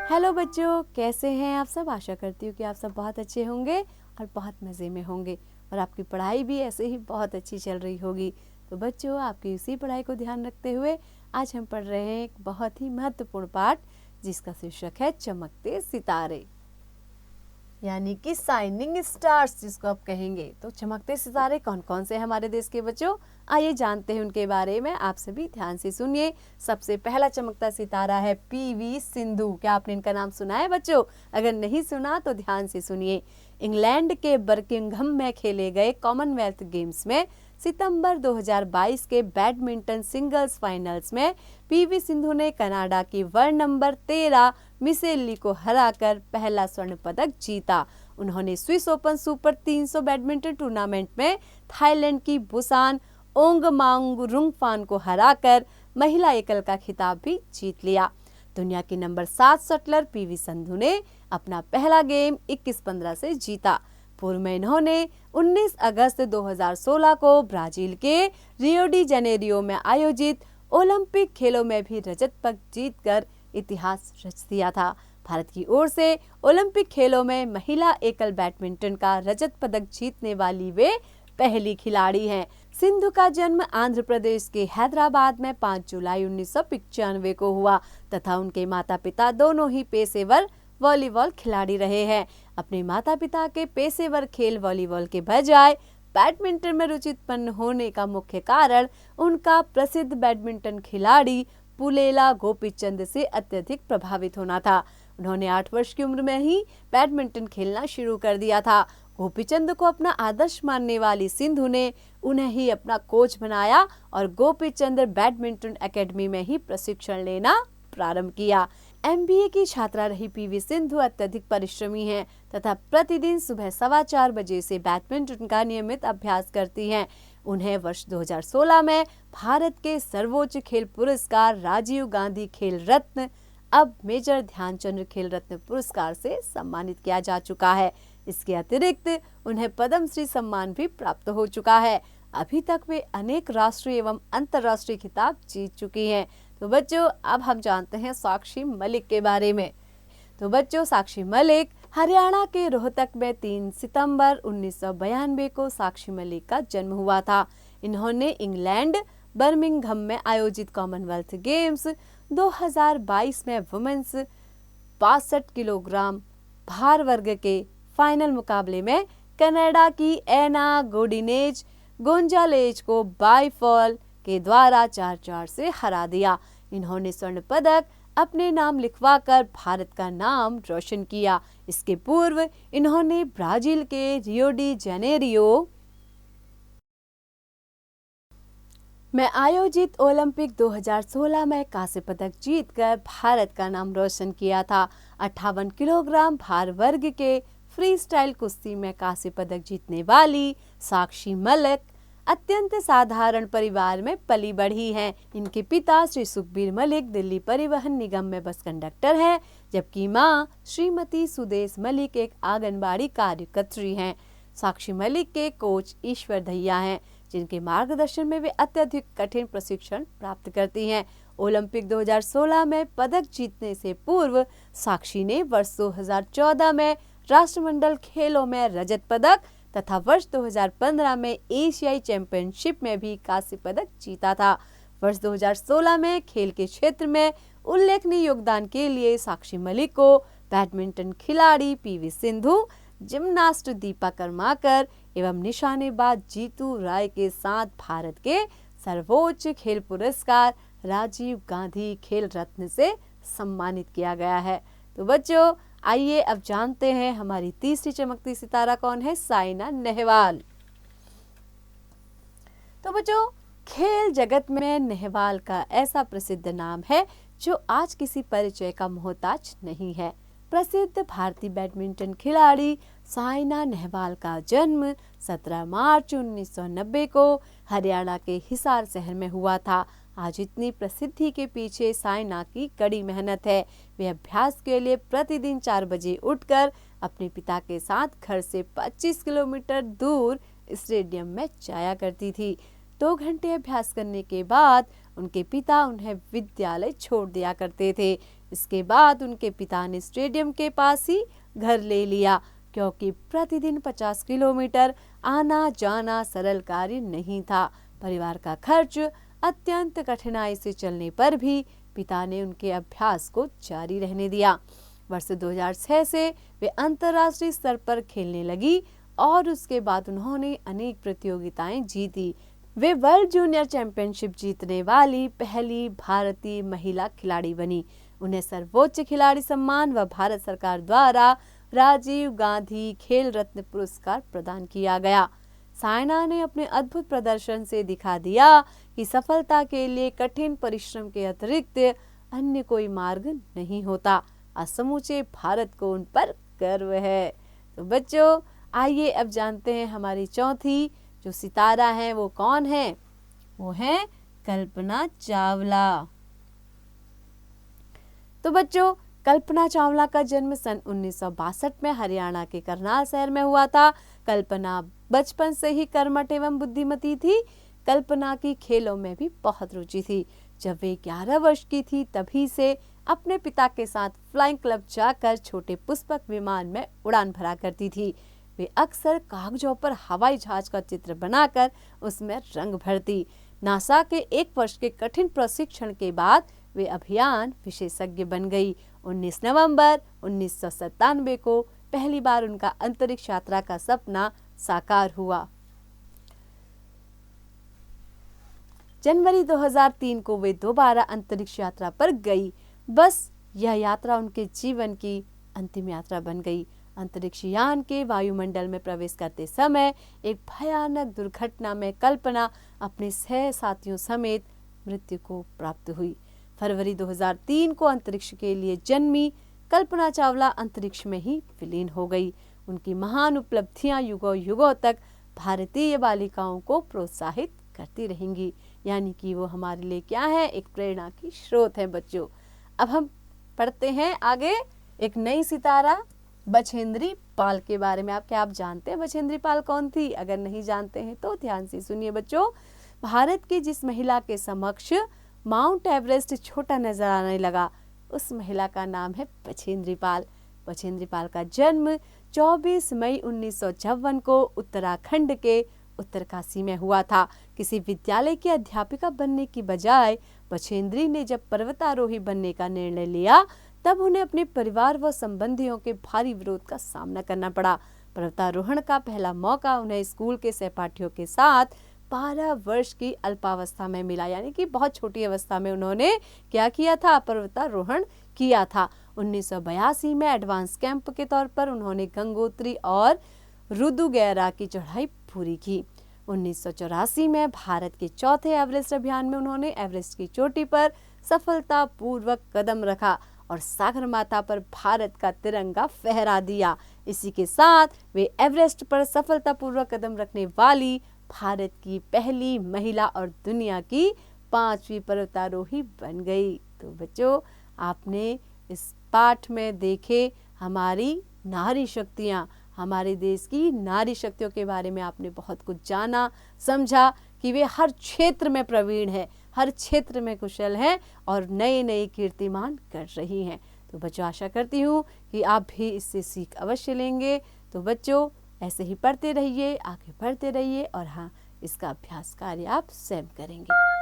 Hello बच्चों, कैसे हैं आप सब। आशा करती हूँ कि आप सब बहुत अच्छे होंगे और बहुत मज़े में होंगे और आपकी पढ़ाई भी ऐसे ही बहुत अच्छी चल रही होगी। तो बच्चों, आपकी इसी पढ़ाई को ध्यान रखते हुए आज हम पढ़ रहे हैं एक बहुत ही महत्वपूर्ण पाठ जिसका शीर्षक है चमकते सितारे, यानी कि शाइनिंग स्टार्स जिसको आप कहेंगे। तो चमकते सितारे कौन कौन से हैं हमारे देश के बच्चों, आइए जानते हैं उनके बारे में। आप सभी ध्यान से सुनिए। सबसे पहला चमकता सितारा है पीवी सिंधु। क्या आपने इनका नाम सुना है बच्चों? अगर नहीं सुना तो ध्यान से सुनिए। इंग्लैंड के बर्मिंघम में खेले गए कॉमनवेल्थ गेम्स में सितंबर 2022 के बैडमिंटन सिंगल्स फाइनल्स में पीवी सिंधु ने कनाडा की वर्ल्ड नंबर 13 मिशेल ली को हराकर पहला स्वर्ण पदक जीता। उन्होंने Swiss open super 300 badminton tournament में थाईलैंड की बुसान ओंगमांगरुंगफान को हराकर महिला एकल का खिताब भी जीत लिया। दुनिया की नंबर 7 शटलर पीवी सिंधु ने अपना पहला गेम 21-15 से जीता। पूर्व में इन्होंने 19 अगस्त 2016 को ब्राजील के रियो डी जेनेरियो में आयोजित ओलंपिक खेलों में भी रजत पदक जीतकर इतिहास रच दिया था। भारत की ओर से ओलंपिक खेलों में महिला एकल बैडमिंटन का रजत पदक जीतने वाली वे पहली खिलाड़ी हैं। सिंधु का जन्म आंध्र प्रदेश के हैदराबाद में 5 जुलाई 1995 को हुआ तथा उनके माता पिता दोनों ही पेशेवर वॉलीबॉल खिलाड़ी रहे हैं। अपने माता पिता के पेशेवर खेल वॉलीबॉल के बजाय बैडमिंटन में रुचि उत्पन्न होने का मुख्य कारण उनका प्रसिद्ध बैडमिंटन खिलाड़ी पुलेला गोपीचंद से अत्यधिक प्रभावित होना था। उन्होंने 8 वर्ष की उम्र में ही बैडमिंटन खेलना शुरू कर दिया था। गोपीचंद को अपना आदर्श मानने वाली सिंधु ने उन्हें ही अपना कोच बनाया और गोपीचंद बैडमिंटन एकेडमी में ही प्रशिक्षण लेना प्रारंभ किया। MBA की छात्रा रही पीवी सिंधु अत्यधिक परिश्रमी हैं तथा प्रतिदिन सुबह 4:15 बजे से बैडमिंटन का नियमित अभ्यास करती हैं। उन्हें वर्ष 2016 में भारत के सर्वोच्च खेल पुरस्कार राजीव गांधी खेल रत्न, अब मेजर ध्यानचंद खेल रत्न पुरस्कार से सम्मानित किया जा चुका है। इसके अतिरिक्त उन्हें पद्मश्री सम्मान भी प्राप्त हो चुका है। अभी तक वे अनेक राष्ट्रीय एवं अंतर्राष्ट्रीय खिताब जीत चुकी हैं। तो बच्चों, अब हम जानते हैं साक्षी मलिक के बारे में। तो बच्चों, साक्षी मलिक हरियाणा के रोहतक में 3 सितंबर 1992 को साक्षी मलिक का जन्म हुआ था। इन्होंने इंग्लैंड बर्मिंघम में आयोजित कॉमनवेल्थ गेम्स 2022 में वुमेन्स 62 किलोग्राम भार वर्ग के फाइनल मुकाबले में कनाडा की एना गोडिनेज गोंजालेज को बाई फॉल के द्वारा 4-4 से हरा दिया। इन्होंने स्वर्ण पदक अपने नाम लिखवाकर भारत का नाम रोशन किया। इसके पूर्व इन्होंने ब्राजील के रियो डी जेनेरियो में आयोजित ओलंपिक 2016 में कांस्य पदक जीतकर भारत का नाम रोशन किया था। 58 किलोग्राम भार वर्ग के फ्री स्टाइल कुश्ती में कांस्य पदक जीतने वाली साक्षी मलिक अत्यंत साधारण परिवार में पली बढ़ी हैं। इनके पिता श्री सुखबीर मलिक दिल्ली परिवहन निगम में बस कंडक्टर हैं, जबकि मां श्रीमती सुदेश मलिक एक आंगनबाड़ी कार्यकर्त्री हैं। साक्षी मलिक के कोच ईश्वर दहिया हैं, जिनके मार्गदर्शन में वे अत्यधिक कठिन प्रशिक्षण प्राप्त करती हैं। ओलंपिक 2016 में पदक जीतने से पूर्व साक्षी ने वर्ष 2014 में राष्ट्रमंडल खेलों में रजत पदक तथा वर्ष 2015 में एशियाई चैंपियनशिप में भी कांस्य पदक जीता था। वर्ष 2016 में खेल के क्षेत्र में उल्लेखनीय योगदान के लिए साक्षी मलिक को बैडमिंटन खिलाड़ी पीवी सिंधु, जिम्नास्ट दीपा कर्माकर एवं निशानेबाज जीतू राय के साथ भारत के सर्वोच्च खेल पुरस्कार राजीव गांधी खेल रत्न से सम्मानित किया गया है। तो बच्चों, आइए अब जानते हैं हमारी तीसरी चमकती सितारा कौन है, साइना नेहवाल। तो बच्चों, खेल जगत में नेहवाल का ऐसा प्रसिद्ध नाम है जो आज किसी परिचय का मोहताज नहीं है। प्रसिद्ध भारतीय बैडमिंटन खिलाड़ी साइना नेहवाल का जन्म 17 मार्च 1990 को हरियाणा के हिसार शहर में हुआ था। आज इतनी प्रसिद्धि के पीछे साइना की कड़ी मेहनत है। वे अभ्यास के लिए प्रतिदिन 4 बजे उठकर अपने पिता के साथ घर से 25 किलोमीटर दूर स्टेडियम में जाया करती थी। 2 घंटे अभ्यास करने के बाद उनके पिता उन्हें विद्यालय छोड़ दिया करते थे। इसके बाद उनके पिता ने स्टेडियम के पास ही घर ले लिया, क्योंकि प्रतिदिन 50 किलोमीटर आना जाना सरल कार्य नहीं था। परिवार का खर्च अत्यंत कठिनाई से चलने पर भी पिता ने उनके अभ्यास को जारी रहने दिया। वर्ष 2006 से वे अंतर्राष्ट्रीय स्तर पर खेलने लगी और उसके बाद उन्होंने अनेक प्रतियोगिताएं जीती। वे वर्ल्ड जूनियर चैंपियनशिप जीतने वाली पहली भारतीय महिला खिलाड़ी बनी। उन्हें सर्वोच्च खिलाड़ी सम्मान व भारत सरकार द्वारा राजीव गांधी खेल रत्न पुरस्कार प्रदान किया गया। सायना ने अपने अद्भुत प्रदर्शन से दिखा दिया कि सफलता के लिए कठिन परिश्रम के अतिरिक्त अन्य कोई मार्ग नहीं होता। आज समूचे भारत को उन पर गर्व है। तो बच्चों, आइए अब जानते हैं हमारी चौथी जो सितारा है वो कौन है। वो है कल्पना चावला। तो बच्चों, कल्पना चावला का जन्म सन 1962 में हरियाणा के करनाल शहर में हुआ था। कल्पना बचपन से ही कर्मठ एवं बुद्धिमती थी। कल्पना की खेलों में भी बहुत रुचि थी। जब वे 11 वर्ष की थी तभी से अपने पिता के साथ फ्लाइंग क्लब जाकर छोटे पुष्पक विमान में उड़ान भरा करती थी। वे अक्सर कागजों पर हवाई जहाज का चित्र बनाकर उसमें रंग भरती। नासा के 1 वर्ष के कठिन प्रशिक्षण के बाद वे अभियान विशेषज्ञ बन गई। 19 नवंबर 1997 को पहली बार उनका अंतरिक्ष यात्रा का सपना साकार हुआ। जनवरी 2003 को वे दोबारा अंतरिक्ष यात्रा पर गई। बस यह यात्रा उनके जीवन की अंतिम यात्रा बन गई। अंतरिक्ष यान के वायुमंडल में प्रवेश करते समय एक भयानक दुर्घटना में कल्पना अपने 6 साथियों समेत मृत्यु को प्राप्त हुई। फरवरी 2003 को अंतरिक्ष के लिए जन्मी कल्पना चावला अंतरिक्ष में ही विलीन हो गई। उनकी महान उपलब्धियां युगों युगों तक भारतीय बालिकाओं को प्रोत्साहित करती रहेंगी। यानी कि वो हमारे लिए क्या है, एक प्रेरणा की स्रोत है बच्चों। अब हम पढ़ते हैं आगे एक नई सितारा बछेंद्री पाल के बारे में। आप जानते हैं बछेंद्री पाल कौन थी? अगर नहीं जानते हैं तो ध्यान से सुनिए बच्चों। भारत की जिस महिला के समक्ष माउंट एवरेस्ट छोटा नजर आने लगा, उस महिला का नाम है बछेंद्री पाल। बछेंद्री पाल का जन्म 24 मई 1954 को उत्तराखंड के उत्तरकाशी में हुआ था। किसी विद्यालय की अध्यापिका बनने की बजाय बछेंद्री ने जब पर्वतारोही बनने का निर्णय लिया, तब उन्हें अपने परिवार व संबंधियों के भारी विरोध का सामना करना पड़ा। पर्वतारोहण का पहला मौका उन्हें स्कूल के सहपाठियों के साथ 12 वर्ष की अल्पावस्था में मिला। यानी कि बहुत छोटी अवस्था में उन्होंने क्या किया था? पर्वतारोहण किया था। 1982 में एडवांस कैंप के तौर पर उन्होंने गंगोत्री और रुदुगैरा की चढ़ाई पूरी की। 1984 में भारत के चौथे एवरेस्ट अभियान में उन्होंने एवरेस्ट की चोटी पर सफलतापूर्वक कदम रखा और सागरमाथा पर भारत का तिरंगा फहरा दिया। इसी के साथ वे एवरेस्ट पर सफलतापूर्वक कदम रखने वाली भारत की पहली महिला और दुनिया की 5वीं पर्वतारोही बन गई। तो बच्चों, आपने इस पाठ में देखे हमारी नारी शक्तियाँ, हमारे देश की नारी शक्तियों के बारे में आपने बहुत कुछ जाना, समझा कि वे हर क्षेत्र में प्रवीण है, हर क्षेत्र में कुशल हैं और नए नए कीर्तिमान कर रही हैं। तो बच्चों, आशा करती हूँ कि आप भी इससे सीख अवश्य लेंगे। तो बच्चों, ऐसे ही पढ़ते रहिए, आगे बढ़ते रहिए और हाँ, इसका अभ्यास कार्य आप स्वयं करेंगे।